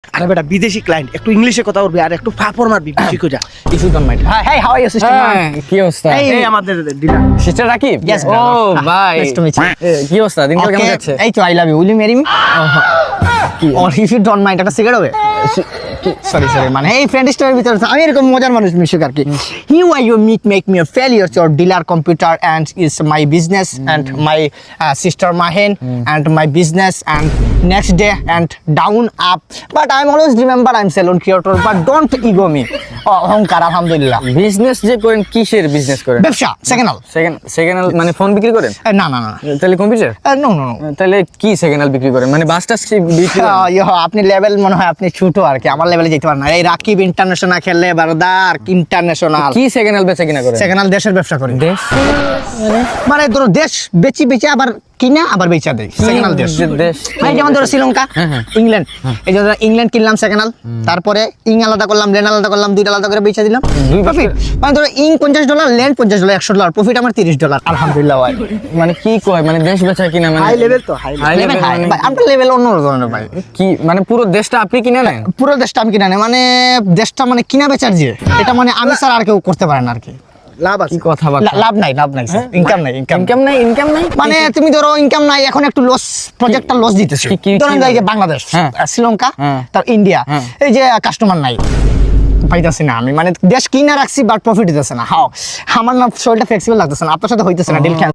আরে বেটা বিদেশি ক্লায়েন্ট, একটু ইংলিশে কথা বলবি আর একটু ফাপর মারবি বেশি কইরা। If you don't mind. Hey, how are you, sister? কি অবস্থা? এই আমাদের ডিলার। সিস্টার রাকিব? Yes, ও ভাই, Nice to meet you. কি অবস্থা? দিনকাল কেমন যাচ্ছে? এই তো I love you, will you marry me? Or if you don't mind একটা সিগারেট হবে? সরি মানে এই ফ্রেন্ড স্টোরের ভিতরে আমি এরকম মজার মানুষ মিশুক আর কি। He why you make me a failure your dealer computer and is my business and my sister মাহেন and my business and next day and down up but I am always remember I am salon creator but don't ego me. অহংকার আলহামদুলিল্লাহ। Business যে করেন, কিসের business করেন? ব্যবসা second second মানে phone বিক্রি করেন? না না না তাহলে কম্পিউটার? নো নো নো তাহলে কি সেকেন্ড হ্যান্ড বিক্রি করেন? মানে বাসটা বিক্রি করেন? আপনি লেভেল মনে হয় আপনি ছোট আর কি, আমার লেভেলে যেতে পারেন না। এই রাকিব ইন্টারন্যাশনাল খেললে বারদার ইন্টারন্যাশনাল কি সেকেন্ড হ্যান্ড বেচা কিনা করেন? সেকেন্ড হ্যান্ড দেশের ব্যবসা করি। দেশ মানে ধরো দেশ বেচে আবার কিনা আবার বেচা দেয় সেকেন্ড হ্যান্ড দেশ। দেশ এই যেমন ধরো শ্রীলঙ্কা, ইংল্যান্ড, এই যে ধরো ইংল্যান্ড কিনলাম সেকেন্ড হ্যান্ড, তারপরে আলাদা করলাম, ল্যান্ড আলাদা করলাম, দুইটা আলাদা করে বেচা দিলাম, প্রফিট। মানে ধরো $50, ল্যান্ড $50, $100, প্রফিট আমার $30, আলহামদুলিল্লাহ ভাই। মানে কি কয়, মানে দেশ বেচা কিনা মানে হাই লেভেল তো, high high level level high মানে ভাই, আপনার লেভেল অন্য ধরনের ভাই। কি মানে পুরো দেশটা আপনি কিনে নেন? পুরো দেশটা আমি কিনা নেই, মানে দেশটা মানে কিনা বেচার যে এটা মানে আমি স্যার আর কেউ করতে পারে না আর কি। লাভ আছে। কি কথা বার্তা? লাভ নাই স্যার, ইনকাম নাই ইনকাম নাই মানে তুমি ধরো ইনকাম নাই, এখন একটু লস, প্রজেক্টটা লস দিতেছে। কি- ধরেন এই যে বাংলাদেশ, হ্যাঁ। শ্রীলঙ্কা, হ্যাঁ। তার ইন্ডিয়া, হ্যাঁ। এই যে কাস্টমার নাই, পাইতেছি না আমি, মানে দেশ কিনা রাখছি বাট প্রফিট দিতেছে না। হাও আমার না শরীরটা ফ্লেক্সিবল লাগতেছে না, আপনার সাথে হইতেছে না ডিল।